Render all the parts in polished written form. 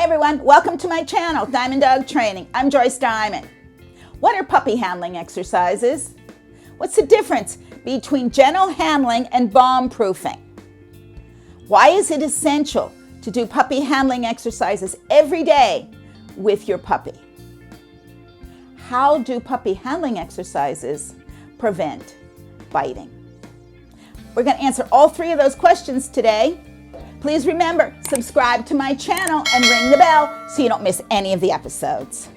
Hi everyone, welcome to my channel, Diamond Dog Training. I'm Joyce Diamond. What are puppy handling exercises? What's the difference between gentle handling and bomb proofing? Why is it essential to do puppy handling exercises every day with your puppy? How do puppy handling exercises prevent biting? We're going to answer all three of those questions today. Please remember, subscribe to my channel and ring the bell so you don't miss any of the episodes.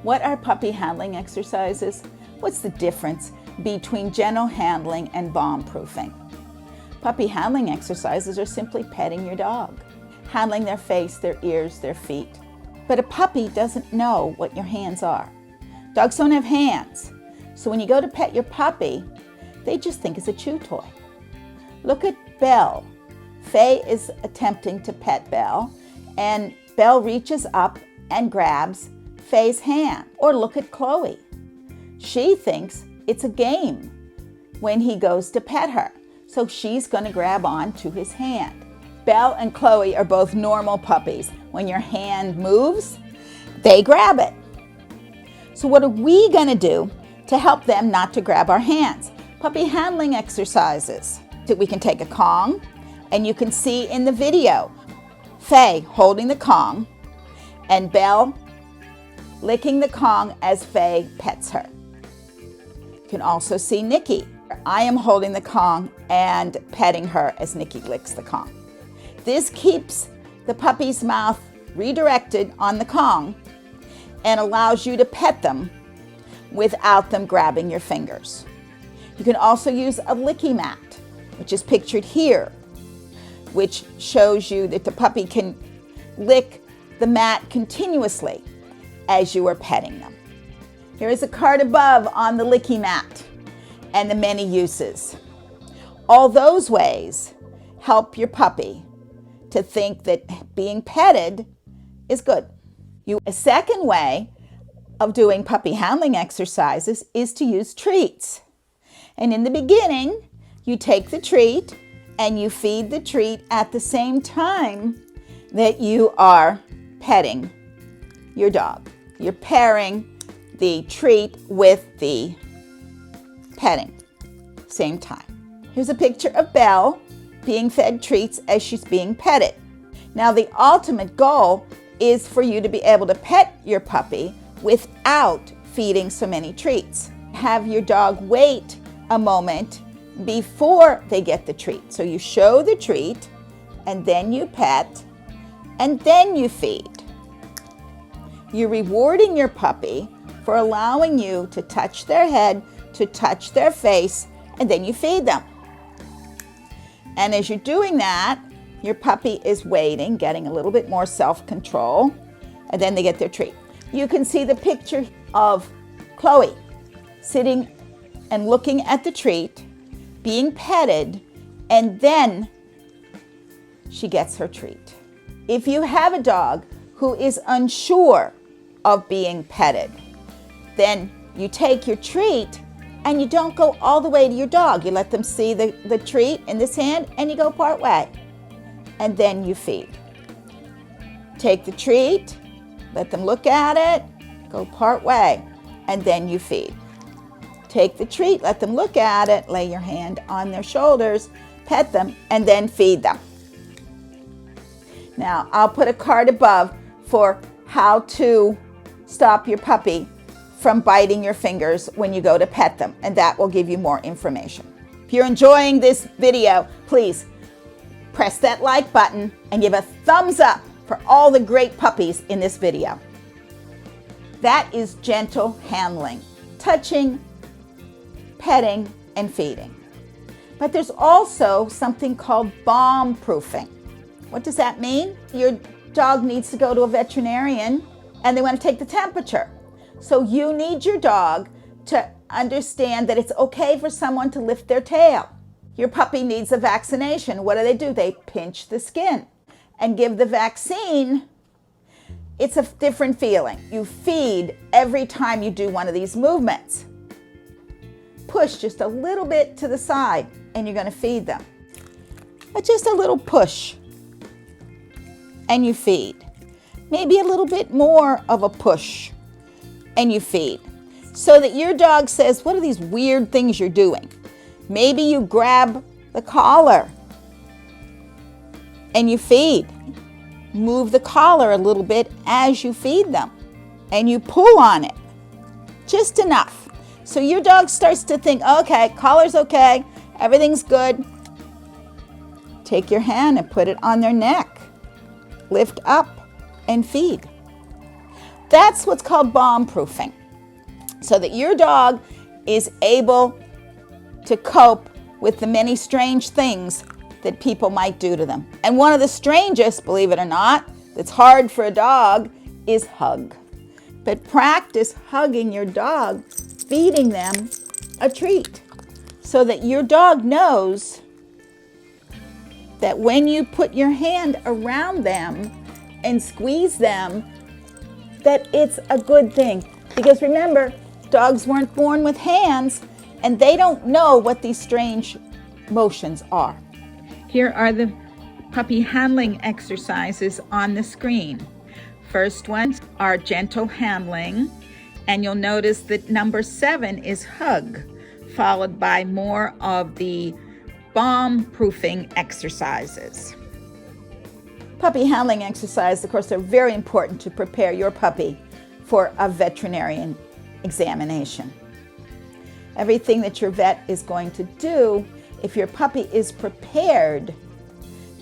What are puppy handling exercises? What's the difference between gentle handling and bomb proofing? Puppy handling exercises are simply petting your dog, handling their face, their ears, their feet. But a puppy doesn't know what your hands are. Dogs don't have hands. So when you go to pet your puppy, they just think it's a chew toy. Look at Belle. Faye is attempting to pet Belle, and Belle reaches up and grabs Faye's hand. Or look at Chloe. She thinks it's a game when he goes to pet her, so she's going to grab on to his hand. Belle and Chloe are both normal puppies. When your hand moves, they grab it. So what are we going to do to help them not to grab our hands? Puppy handling exercises. We can take a Kong, and you can see in the video Faye holding the Kong and Belle licking the Kong as Faye pets her. You can also see Nikki. I am holding the Kong and petting her as Nikki licks the Kong. This keeps the puppy's mouth redirected on the Kong and allows you to pet them without them grabbing your fingers. You can also use a licky mat, which is pictured here, which shows you that the puppy can lick the mat continuously as you are petting them. Here is a card above on the licky mat and the many uses. All those ways help your puppy to think that being petted is good. A second way of doing puppy handling exercises is to use treats. And in the beginning, you take the treat and you feed the treat at the same time that you are petting your dog. You're pairing the treat with the petting, same time. Here's a picture of Belle being fed treats as she's being petted. Now the ultimate goal is for you to be able to pet your puppy without feeding so many treats. Have your dog wait a moment before they get the treat. So you show the treat, and then you pet, and then you feed. You're rewarding your puppy for allowing you to touch their head, to touch their face, and then you feed them. And as you're doing that, your puppy is waiting, getting a little bit more self-control, and then they get their treat. You can see the picture of Chloe sitting and looking at the treat, being petted, and then she gets her treat. If you have a dog who is unsure of being petted, then you take your treat and you don't go all the way to your dog. You let them see the treat in this hand and you go part way. And then you feed. Take the treat, let them look at it, go part way, and then you feed. Take the treat, let them look at it, lay your hand on their shoulders, pet them, and then feed them. Now, I'll put a card above for how to stop your puppy from biting your fingers when you go to pet them, and that will give you more information. If you're enjoying this video, please press that like button and give a thumbs up for all the great puppies in this video. That is gentle handling, touching, petting, and feeding. But there's also something called bomb proofing. What does that mean? Your dog needs to go to a veterinarian and they want to take the temperature. So you need your dog to understand that it's okay for someone to lift their tail. Your puppy needs a vaccination. What do? They pinch the skin and give the vaccine. It's a different feeling. You feed every time you do one of these movements. Push just a little bit to the side and you're going to feed them. But just a little push and you feed. maybe a little bit more of a push, and you feed. So that your dog says, what are these weird things you're doing? Maybe you grab the collar and you feed. Move the collar a little bit as you feed them, and you pull on it, just enough. So your dog starts to think, okay, collar's okay, everything's good. Take your hand and put it on their neck. Lift up and feed. That's what's called bomb-proofing. So that your dog is able to cope with the many strange things that people might do to them. And one of the strangest, believe it or not, that's hard for a dog is hug. But practice hugging your dog, feeding them a treat, so that your dog knows that when you put your hand around them and squeeze them, that it's a good thing. Because remember, dogs weren't born with hands, and they don't know what these strange motions are. Here are the puppy handling exercises on the screen. First ones are gentle handling, and you'll notice that number 7 is hug, followed by more of the bomb-proofing exercises. Puppy handling exercises, of course, are very important to prepare your puppy for a veterinarian examination. Everything that your vet is going to do, if your puppy is prepared,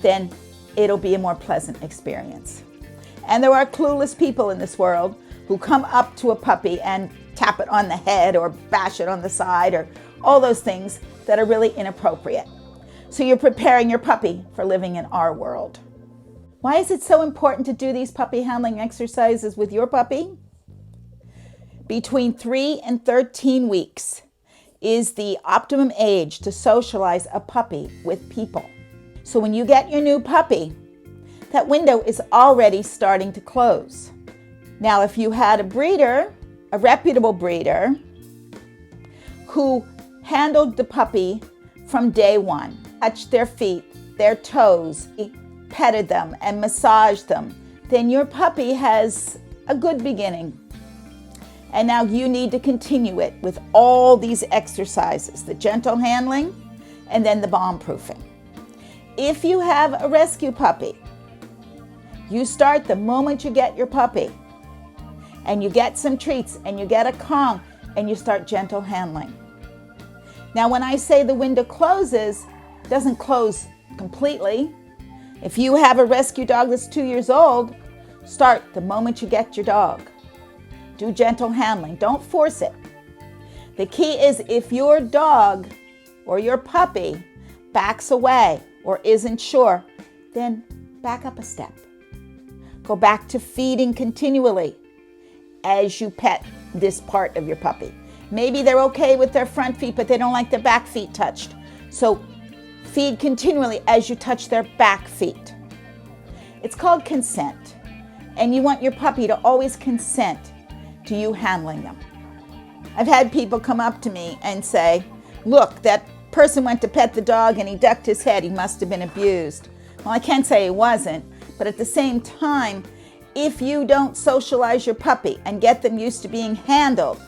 then it'll be a more pleasant experience. And there are clueless people in this world who come up to a puppy and tap it on the head or bash it on the side or all those things that are really inappropriate. So you're preparing your puppy for living in our world. Why is it so important to do these puppy handling exercises with your puppy? Between 3 and 13 weeks is the optimum age to socialize a puppy with people. So when you get your new puppy, that window is already starting to close. Now, if you had a breeder, a reputable breeder, who handled the puppy from day one, touched their feet, their toes, petted them and massaged them, then your puppy has a good beginning. And now you need to continue it with all these exercises, the gentle handling and then the bomb-proofing. If you have a rescue puppy, you start the moment you get your puppy, and you get some treats and you get a Kong and you start gentle handling. Now when I say the window closes, it doesn't close completely. If you have a rescue dog that's 2 years old, start the moment you get your dog. Do gentle handling. Don't force it. The key is if your dog or your puppy backs away or isn't sure, then back up a step. Go back to feeding continually as you pet this part of your puppy. Maybe they're okay with their front feet, but they don't like their back feet touched. So feed continually as you touch their back feet. It's called consent. And you want your puppy to always consent to you handling them. I've had people come up to me and say, look, that person went to pet the dog and he ducked his head. He must have been abused. Well, I can't say he wasn't, but at the same time, if you don't socialize your puppy and get them used to being handled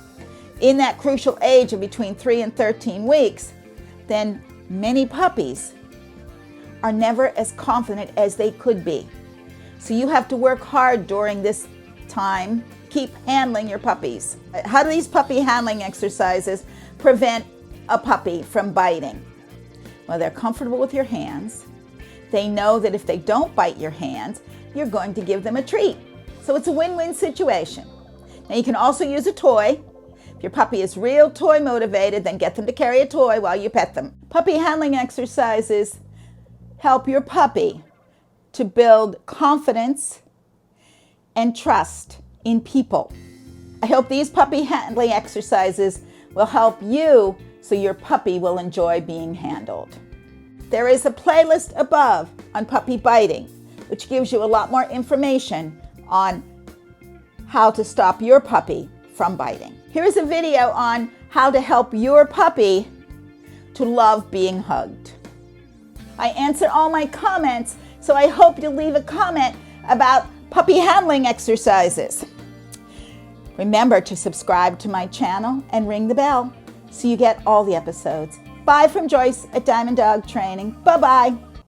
in that crucial age of between 3 and 13 weeks, then many puppies are never as confident as they could be. So you have to work hard during this time. Keep handling your puppies. How do these puppy handling exercises prevent a puppy from biting? Well, they're comfortable with your hands. They know that if they don't bite your hands, you're going to give them a treat. So it's a win-win situation. Now you can also use a toy. If your puppy is real toy motivated, then get them to carry a toy while you pet them. Puppy handling exercises help your puppy to build confidence and trust in people. I hope these puppy handling exercises will help you so your puppy will enjoy being handled. There is a playlist above on puppy biting, which gives you a lot more information on how to stop your puppy from biting. Here's a video on how to help your puppy to love being hugged. I answer all my comments, so I hope you'll leave a comment about puppy handling exercises. Remember to subscribe to my channel and ring the bell so you get all the episodes. Bye from Joyce at Diamond Dog Training. Bye-bye.